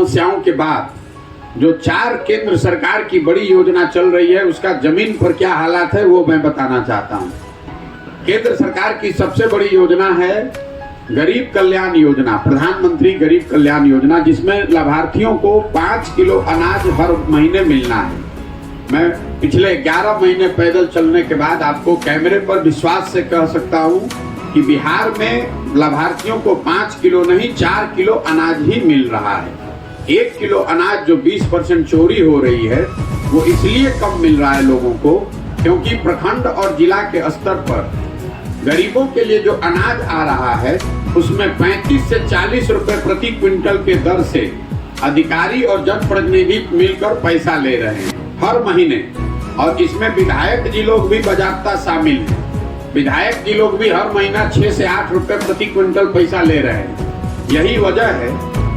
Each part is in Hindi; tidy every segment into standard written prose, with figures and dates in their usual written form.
समस्याओं के बाद जो 4 केंद्र सरकार की बड़ी योजना चल रही है उसका जमीन पर क्या हालात है वो मैं बताना चाहता हूँ। केंद्र सरकार की सबसे बड़ी योजना है गरीब कल्याण योजना, प्रधानमंत्री गरीब कल्याण योजना, जिसमें लाभार्थियों को 5 किलो अनाज हर महीने मिलना है। मैं पिछले 11 महीने पैदल चलने के बाद आपको कैमरे पर विश्वास से कह सकता हूं कि बिहार में लाभार्थियों को 5 किलो नहीं 4 किलो अनाज ही मिल रहा है। 1 किलो अनाज जो 20% चोरी हो रही है वो इसलिए कम मिल रहा है लोगों को क्योंकि प्रखंड और जिला के स्तर पर गरीबों के लिए जो अनाज आ रहा है उसमें 35 से 40 रुपए प्रति क्विंटल के दर से अधिकारी और जनप्रतिनिधि मिलकर पैसा ले रहे हैं हर महीने, और इसमें विधायक जी लोग भी बाजाबता शामिल हैं। विधायक जी लोग भी हर महीना 6 से 8 रुपए प्रति क्विंटल पैसा ले रहे हैं। यही वजह है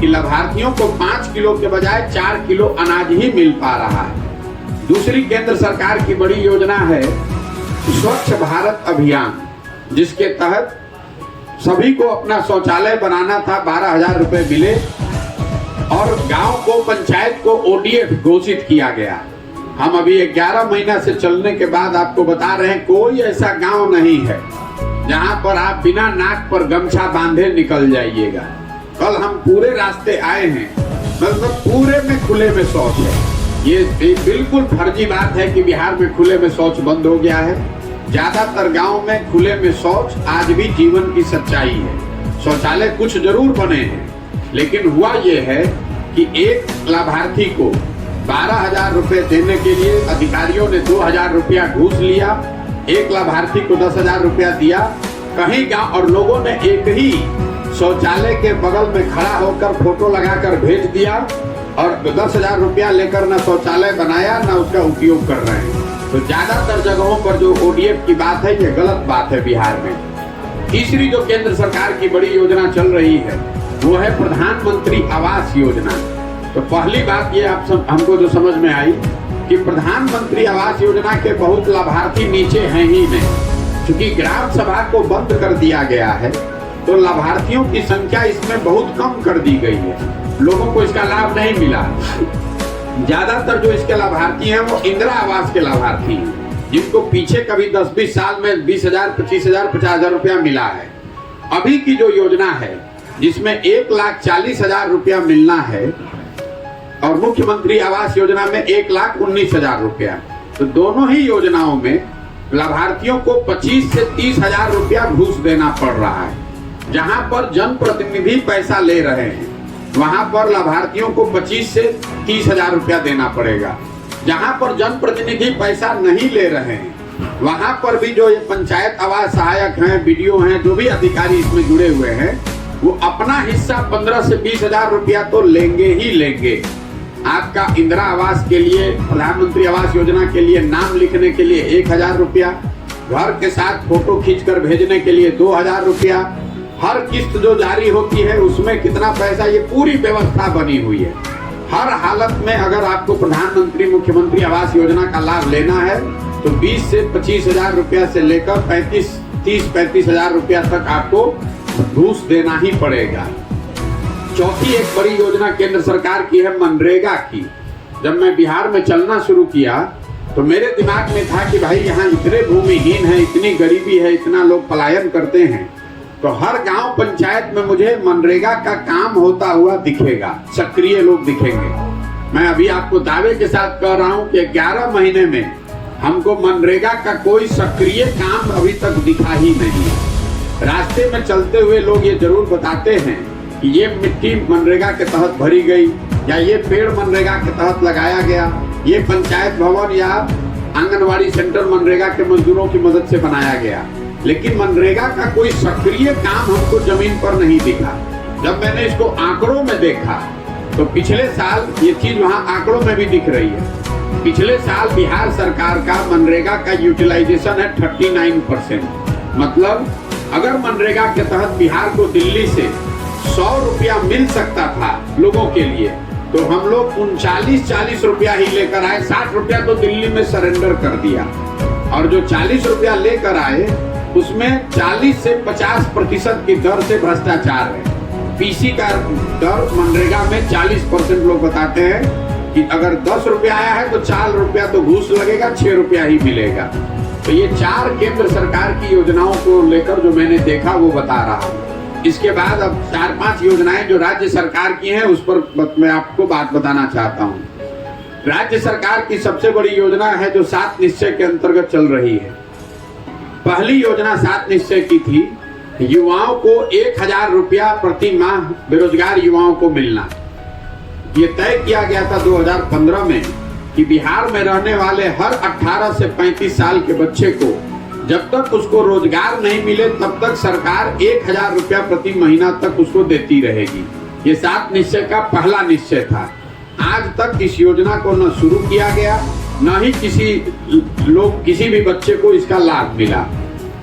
कि लाभार्थियों को 5 किलो के बजाय 4 किलो अनाज ही मिल पा रहा है। दूसरी केंद्र सरकार की बड़ी योजना है स्वच्छ भारत अभियान, जिसके तहत सभी को अपना शौचालय बनाना था, 12,000 रुपए मिले और गांव को, पंचायत को ODF घोषित किया गया। हम अभी 11 महीना से चलने के बाद आपको बता रहे हैं कोई ऐसा गांव नहीं है जहां पर आप बिना नाक पर गमछा बांधे निकल जाइएगा। कल हम पूरे रास्ते आए हैं, मतलब पूरे में खुले में शौच है। ये बिल्कुल फर्जी बात है कि बिहार में खुले में शौच बंद हो गया है। ज्यादातर गांव में खुले में शौच आज भी जीवन की सच्चाई है। शौचालय कुछ जरूर बने हैं, लेकिन हुआ ये है कि एक लाभार्थी को 12,000 रुपए देने के लिए अधिकारियों ने 2,000 रुपया घूस लिया, एक लाभार्थी को 10,000 रुपया दिया कहीं गांव, और लोगों ने एक ही शौचालय के बगल में खड़ा होकर फोटो लगाकर भेज दिया और 10,000 रुपया लेकर न शौचालय बनाया न उसका उपयोग कर रहे हैं। तो ज्यादातर जगहों पर जो ODF की बात है ये गलत बात है बिहार में। तीसरी जो केंद्र सरकार की बड़ी योजना चल रही है वो है प्रधानमंत्री आवास योजना। तो पहली बात ये हमको जो समझ में आई कि प्रधानमंत्री आवास योजना के बहुत लाभार्थी नीचे हैं ही नहीं, क्योंकि ग्राम सभा को बंद कर दिया गया है तो लाभार्थियों की संख्या इसमें बहुत कम कर दी गई है। लोगों को इसका लाभ नहीं मिला। ज्यादातर जो इसके लाभार्थी हैं वो इंदिरा आवास के लाभार्थी हैं, जिनको पीछे कभी 10-20 साल में 20,000, 25,000, 50,000 रुपया मिला है। अभी की जो योजना है जिसमें 1,40,000 रुपया मिलना है और मुख्यमंत्री आवास योजना में 1,19,000 रुपया, तो दोनों ही योजनाओं में लाभार्थियों को 25 से 30,000 रुपया घूस देना पड़ रहा है। जहां पर जनप्रतिनिधि पैसा ले रहे हैं वहां पर लाभार्थियों को 25 से 30,000 रुपया देना पड़ेगा। जहां पर जनप्रतिनिधि पैसा नहीं ले रहे हैं वहां पर भी जो ये पंचायत आवास सहायक हैं, BDO हैं, जो भी अधिकारी इसमें जुड़े हुए हैं वो अपना हिस्सा 15 से 20,000 रुपया तो लेंगे ही लेंगे। आपका इंदिरा आवास के लिए, प्रधानमंत्री आवास योजना के लिए नाम लिखने के लिए 1,000 रुपया, घर के साथ फोटो खींचकर भेजने के लिए 2,000 रुपया, हर किस्त जो जारी होती है उसमें कितना पैसा, ये पूरी व्यवस्था बनी हुई है। हर हालत में अगर आपको प्रधानमंत्री मुख्यमंत्री आवास योजना का लाभ लेना है तो 20 से 25,000 रुपया से लेकर 30-35,000 रुपया तक आपको घूस देना ही पड़ेगा। चौथी एक बड़ी योजना केंद्र सरकार की है मनरेगा की। जब मैं बिहार में चलना शुरू किया तो मेरे दिमाग में था कि भाई यहाँ इतने भूमिहीन है, इतनी गरीबी है, इतना लोग पलायन करते हैं, तो हर गांव पंचायत में मुझे मनरेगा का काम होता हुआ दिखेगा, सक्रिय लोग दिखेंगे। मैं अभी आपको दावे के साथ कह रहा हूं कि 11 महीने में हमको मनरेगा का कोई सक्रिय काम अभी तक दिखा ही नहीं। रास्ते में चलते हुए लोग ये जरूर बताते हैं कि ये मिट्टी मनरेगा के तहत भरी गई, या ये पेड़ मनरेगा के तहत लगाया गया, ये पंचायत भवन या आंगनवाड़ी सेंटर मनरेगा के मजदूरों की मदद से बनाया गया, लेकिन मनरेगा का कोई सक्रिय काम हमको जमीन पर नहीं दिखा। जब मैंने इसको आंकड़ों में देखा तो पिछले साल ये चीज वहां आंकड़ों में भी दिख रही है। पिछले साल बिहार सरकार का मनरेगा का यूटिलाइजेशन है 39%। मतलब अगर मनरेगा के तहत बिहार को दिल्ली से 100 रुपया मिल सकता था लोगों के लिए, तो हम लोग 39-40 रुपया ही लेकर आए। 60 रुपया तो दिल्ली में सरेंडर कर दिया, और जो 40 रुपया लेकर आए उसमें 40 से 50% की दर से भ्रष्टाचार है। पीसी का दर मनरेगा में 40% लोग बताते हैं कि अगर 10 रुपया आया है तो 4 रुपया तो घूस लगेगा, 6 रुपया ही मिलेगा। तो ये 4 केंद्र सरकार की योजनाओं को लेकर जो मैंने देखा वो बता रहा हूँ। इसके बाद अब 4-5 योजनाएं जो राज्य सरकार की हैं उस पर मैं आपको बात बताना चाहता हूँ। राज्य सरकार की सबसे बड़ी योजना है जो 7 निश्चय के अंतर्गत चल रही है। पहली योजना 7 निश्चय की थी, युवाओं को 1000 रुपया प्रति माह बेरोजगार युवाओं को मिलना। ये तय किया गया था 2015 में कि बिहार में रहने वाले हर 18 से 35 साल के बच्चे को जब तक उसको रोजगार नहीं मिले तब तक सरकार 1000 रुपया प्रति महीना तक उसको देती रहेगी। ये 7 निश्चय का पहला निश्चय था। आज तक इस योजना को न शुरू किया गया, न ही किसी भी बच्चे को इसका लाभ मिला।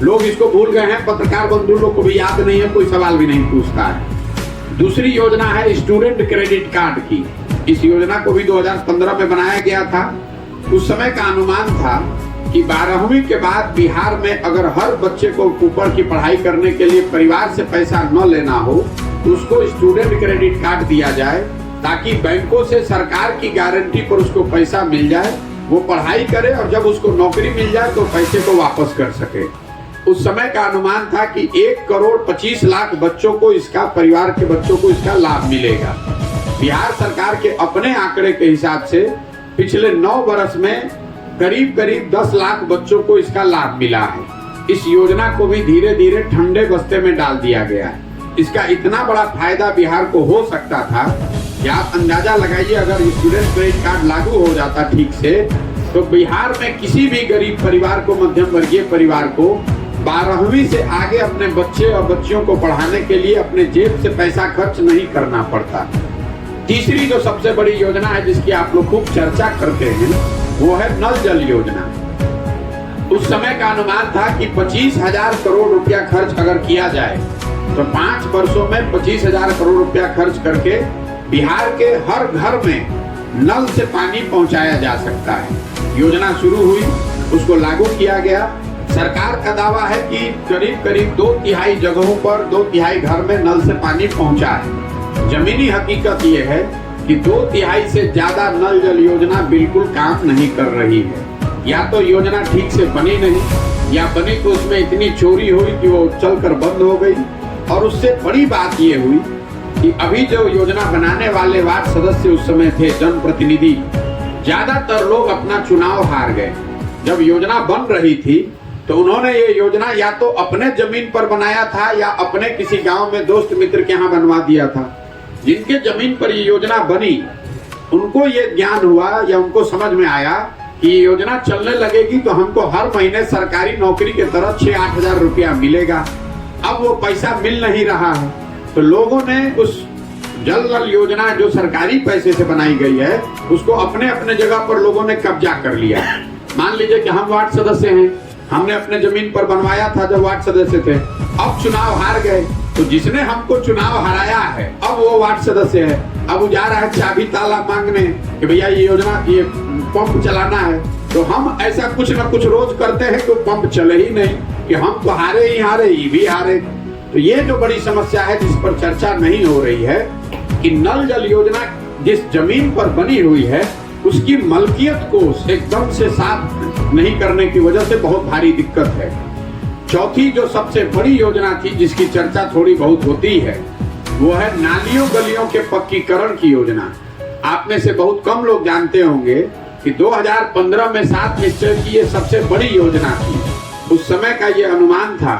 लोग इसको भूल गए हैं, पत्रकार बंधु लोग को भी याद नहीं है, कोई सवाल भी नहीं पूछता है। दूसरी योजना है स्टूडेंट क्रेडिट कार्ड की। इस योजना को भी 2015 में बनाया गया था। उस समय का अनुमान था कि 12वीं के बाद बिहार में अगर हर बच्चे को ऊपर की पढ़ाई करने के लिए परिवार से पैसा न लेना हो तो उसको स्टूडेंट क्रेडिट कार्ड दिया जाए, ताकि बैंकों से सरकार की गारंटी पर उसको पैसा मिल जाए, वो पढ़ाई करे और जब उसको नौकरी मिल जाए तो पैसे को वापस कर सके। उस समय का अनुमान था कि 1,25,00,000 बच्चों को इसका, परिवार के बच्चों को इसका लाभ मिलेगा। बिहार सरकार के अपने आंकड़े के हिसाब से पिछले 9 वर्ष में करीब 10 लाख बच्चों को इसका लाभ मिला है। इस योजना को भी धीरे धीरे ठंडे बस्ते में डाल दिया गया है। इसका इतना बड़ा फायदा बिहार को हो सकता था कि आप अंदाजा लगाइए, अगर स्टूडेंट क्रेडिट कार्ड लागू हो जाता ठीक से तो बिहार में किसी भी गरीब परिवार को, मध्यम वर्गीय परिवार को 12वीं से आगे अपने बच्चे और बच्चियों को पढ़ाने के लिए अपने जेब से पैसा खर्च नहीं करना पड़ता। तीसरी जो सबसे बड़ी योजना है जिसकी आप लोग खूब चर्चा करते हैं वो है नल जल योजना। उस समय का अनुमान था कि 25,000 करोड़ रुपया खर्च अगर किया जाए तो 5 वर्षों में 25,000 करोड़ रुपया खर्च करके बिहार के हर घर में नल से पानी पहुंचाया जा सकता है। योजना शुरू हुई, उसको लागू किया गया। सरकार का दावा है कि करीब 2/3 जगहों पर 2/3 घर में नल से पानी पहुंचा है। जमीनी हकीकत ये है कि 2/3 से ज्यादा नल जल योजना बिल्कुल काम नहीं कर रही है। या तो योजना ठीक से बनी नहीं, या बनी तो उसमें इतनी चोरी हुई कि वो चलकर बंद हो गई। और उससे बड़ी बात ये हुई कि अभी जो योजना बनाने वाले वार्ड सदस्य उस समय थे, जनप्रतिनिधि, ज्यादातर लोग अपना चुनाव हार गए। जब योजना बन रही थी तो उन्होंने ये योजना या तो अपने जमीन पर बनाया था या अपने किसी गांव में दोस्त मित्र के यहाँ बनवा दिया था। जिनके जमीन पर ये योजना बनी उनको ये ज्ञान हुआ या उनको समझ में आया कि ये योजना चलने लगेगी तो हमको हर महीने सरकारी नौकरी के तरह 6-8 हजार रुपया मिलेगा। अब वो पैसा मिल नहीं रहा है तो लोगों ने उस जल नल योजना जो सरकारी पैसे से बनाई गई है उसको अपने अपने जगह पर लोगों ने कब्जा कर लिया। मान लीजिए कि हम वार्ड सदस्य हैं, हमने अपने जमीन पर बनवाया था जब वार्ड सदस्य थे, अब चुनाव हार गए तो जिसने हमको चुनाव हराया है अब वो वार्ड सदस्य है, अब वो जा रहा है चाबी ताला मांगने कि भैया ये योजना, ये पंप चलाना है। तो हम ऐसा कुछ न कुछ रोज करते हैं तो पंप चले ही नहीं कि हम तो हारे ही हारे, ये भी हारे। तो ये जो बड़ी समस्या है जिस पर चर्चा नहीं हो रही है कि नल जल योजना जिस जमीन पर बनी हुई है उसकी मलकियत को एकदम से साफ नहीं करने की वजह से बहुत भारी दिक्कत है। चौथी जो सबसे बड़ी योजना थी जिसकी चर्चा थोड़ी बहुत होती है वो है नालियों गलियों के पक्कीकरण की योजना। आप में से बहुत कम लोग जानते होंगे कि 2015 में 7 निश्चय की ये सबसे बड़ी योजना थी। उस समय का ये अनुमान था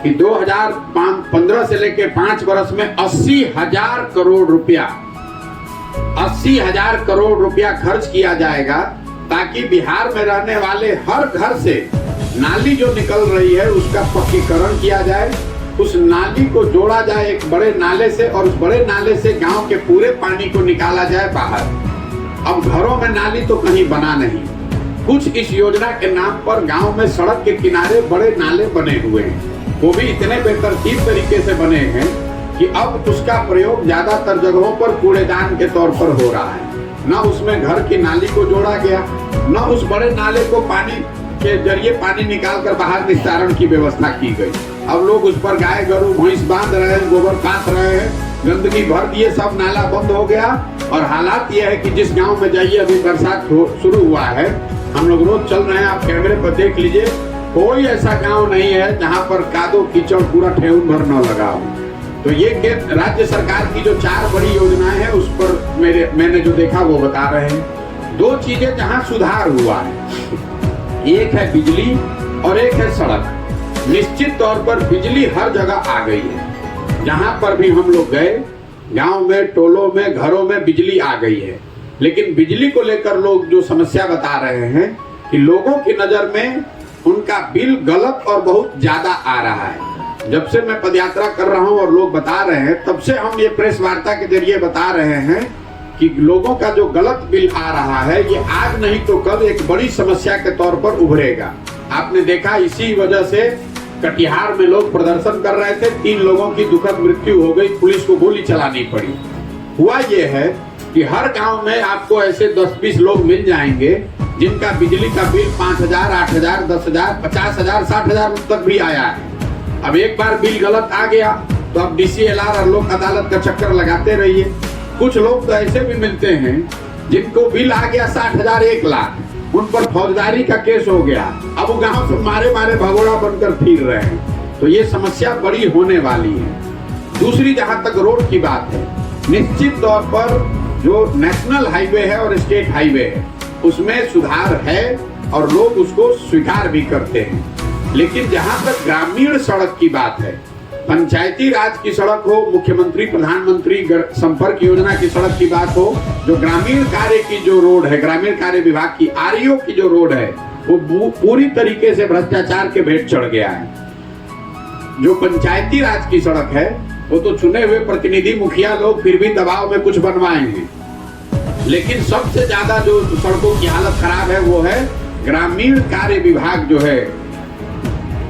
कि 2015 से लेकर 5 वर्ष में 80,000 करोड़ रुपया 80,000 करोड़ रुपया खर्च किया जाएगा ताकि बिहार में रहने वाले हर घर से नाली जो निकल रही है उसका पक्कीकरण किया जाए, उस नाली को जोड़ा जाए एक बड़े नाले से और उस बड़े नाले से गांव के पूरे पानी को निकाला जाए बाहर। अब घरों में नाली तो कहीं बना नहीं, कुछ इस योजना के नाम पर गांव में सड़क के किनारे बड़े नाले बने हुए हैं, वो भी इतने बेतरतीब तरीके से बने हैं कि अब उसका प्रयोग ज्यादातर जगहों पर कूड़ेदान के तौर पर हो रहा है। न उसमें घर की नाली को जोड़ा गया, न उस बड़े नाले को पानी के जरिए पानी निकालकर बाहर निस्तारण की व्यवस्था की गई। अब लोग उस पर गाय गरू भैंस बांध रहे हैं, गोबर काट रहे हैं गंदगी भर दिए, सब नाला बंद हो गया। और हालात ये है कि जिस गांव में जाइए, अभी बरसात शुरू हुआ है, हम लोग रोज चल रहे हैं, आप कैमरे पर देख लीजिए, कोई ऐसा गांव नहीं है जहां पर कादो कीचड़ पूरा ठेहुन भर न लगा हो। तो ये राज्य सरकार की जो 4 बड़ी योजनाएं हैं, उस पर मैंने जो देखा वो बता रहे हैं। 2 चीजें जहां सुधार हुआ है, एक है बिजली और एक है सड़क। निश्चित तौर पर बिजली हर जगह आ गई है, जहां पर भी हम लोग गए, गांव में, टोलों में, घरों में बिजली आ गई है। लेकिन बिजली को लेकर लोग जो समस्या बता रहे हैं कि लोगों की नजर में उनका बिल गलत और बहुत ज्यादा आ रहा है। जब से मैं पदयात्रा कर रहा हूं और लोग बता रहे हैं, तब से हम ये प्रेस वार्ता के जरिए बता रहे हैं कि लोगों का जो गलत बिल आ रहा है, ये आज नहीं तो कल एक बड़ी समस्या के तौर पर उभरेगा। आपने देखा, इसी वजह से कटिहार में लोग प्रदर्शन कर रहे थे, 3 लोगों की दुखद मृत्यु हो गई, पुलिस को गोली चलानी पड़ी। हुआ ये है कि हर गांव में आपको ऐसे 10-20 लोग मिल जाएंगे जिनका बिजली का बिल 5,000, 8,000, 10,000, 50,000, 60,000 तक भी आया है। अब एक बार बिल गलत आ गया तो अब DCLR और लोक अदालत का चक्कर लगाते रहिए। कुछ लोग तो ऐसे भी मिलते हैं जिनको बिल आ गया 60,000, 1 लाख, उन पर फौजदारी का केस हो गया, अब वो गांव से मारे भगोड़ा बनकर फिर रहे हैं। तो ये समस्या बड़ी होने वाली है। दूसरी, जहां तक रोड की बात है, निश्चित तौर पर जो नेशनल हाईवे है और स्टेट हाईवे है, उसमें सुधार है और लोग उसको स्वीकार भी करते हैं। लेकिन जहां तक ग्रामीण सड़क की बात है, पंचायती राज की सड़क हो, मुख्यमंत्री प्रधानमंत्री संपर्क योजना की सड़क की बात हो, जो ग्रामीण कार्य की जो रोड है, ग्रामीण कार्य विभाग की REO की जो रोड है, वो पूरी तरीके से भ्रष्टाचार के भेंट चढ़ गया है। जो पंचायती राज की सड़क है, वो तो चुने हुए प्रतिनिधि मुखिया लोग फिर भी दबाव में कुछ बनवाएंगे। लेकिन सबसे ज्यादा जो सड़कों की हालत खराब है, वो है ग्रामीण कार्य विभाग जो है,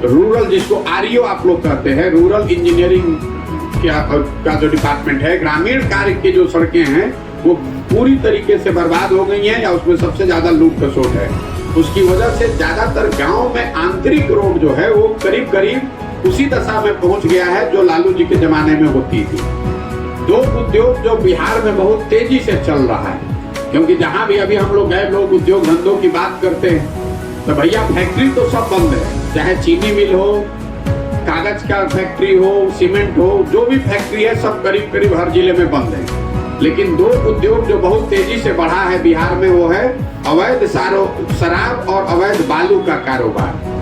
रूरल, जिसको REO आप लोग कहते हैं, रूरल इंजीनियरिंग का जो डिपार्टमेंट है, ग्रामीण कार्य की जो सड़कें हैं वो पूरी तरीके से बर्बाद हो गई हैं, या उसमें सबसे ज्यादा लूट खसोट है। उसकी वजह से ज्यादातर गांव में आंतरिक रोड जो है वो करीब करीब उसी दशा में पहुंच गया है जो लालू जी के जमाने में होती थी। 2 उद्योग जो बिहार में बहुत तेजी से चल रहा है, क्योंकि जहां भी अभी हम लोग गए, लोग उद्योग धंधों की बात करते हैं, तो भैया फैक्ट्री तो सब बंद है, चाहे चीनी मिल हो, कागज का फैक्ट्री हो, सीमेंट हो, जो भी फैक्ट्री है सब करीब करीब हर जिले में बंद है। लेकिन 2 उद्योग जो बहुत तेजी से बढ़ा है बिहार में, वो है अवैध शराब और अवैध बालू का कारोबार।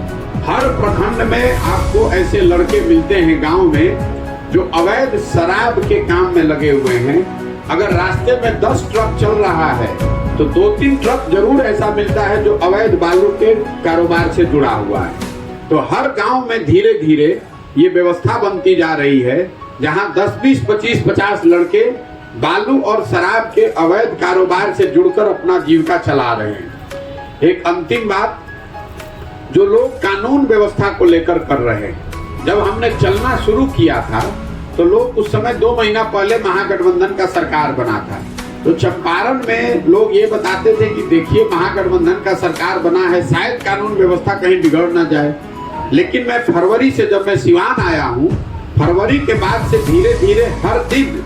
हर प्रखंड में आपको ऐसे लड़के मिलते हैं गांव में जो अवैध शराब के काम में लगे हुए हैं। अगर रास्ते में 10 ट्रक चल रहा है तो 2-3 ट्रक जरूर ऐसा मिलता है जो अवैध बालू के कारोबार से जुड़ा हुआ है। तो हर गांव में धीरे धीरे ये व्यवस्था बनती जा रही है, जहां 10, 20, 25, 50 लड़के बालू और शराब के अवैध कारोबार से जुड़कर अपना जीविका चला रहे हैं। एक अंतिम बात, जो लोग कानून व्यवस्था को लेकर कर रहे हैं, जब हमने चलना शुरू किया था तो लोग उस समय 2 महीना पहले महागठबंधन का सरकार बना था, तो चंपारण में लोग ये बताते थे कि देखिए महागठबंधन का सरकार बना है, शायद कानून व्यवस्था कहीं बिगड़ ना जाए। लेकिन मैं फरवरी से, जब मैं सिवान आया हूँ, फरवरी के बाद से धीरे धीरे हर दिन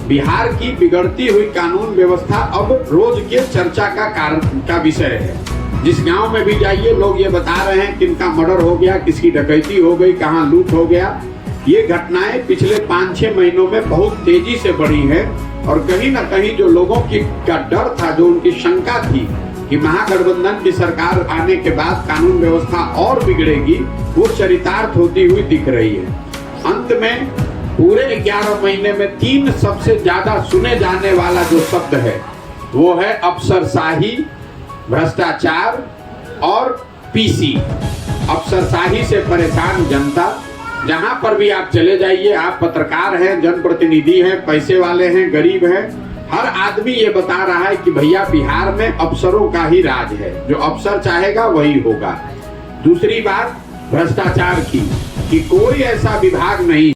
बिहार की बिगड़ती हुई कानून व्यवस्था अब रोज के चर्चा का विषय है। जिस गांव में भी जाइए लोग ये बता रहे हैं किनका मर्डर हो गया, किसकी डकैती हो गई, कहाँ लूट हो गया। ये घटनाएं पिछले 5-6 महीनों में बहुत तेजी से बढ़ी है और कहीं ना कहीं जो लोगों का डर था, जो उनकी शंका थी कि महागठबंधन की सरकार आने के बाद कानून व्यवस्था और बिगड़ेगी, वो चरितार्थ होती हुई दिख रही है। अंत में पूरे 11 महीने में 3 सबसे ज्यादा सुने जाने वाला जो शब्द है वो है अफसरशाही, भ्रष्टाचार और PC। अफसरशाही से परेशान जनता, जहां पर भी आप चले जाइए, आप पत्रकार हैं, जनप्रतिनिधि हैं, पैसे वाले हैं, गरीब हैं, हर आदमी ये बता रहा है कि भैया बिहार में अफसरों का ही राज है, जो अफसर चाहेगा वही होगा। दूसरी बात भ्रष्टाचार की, कि कोई ऐसा विभाग नहीं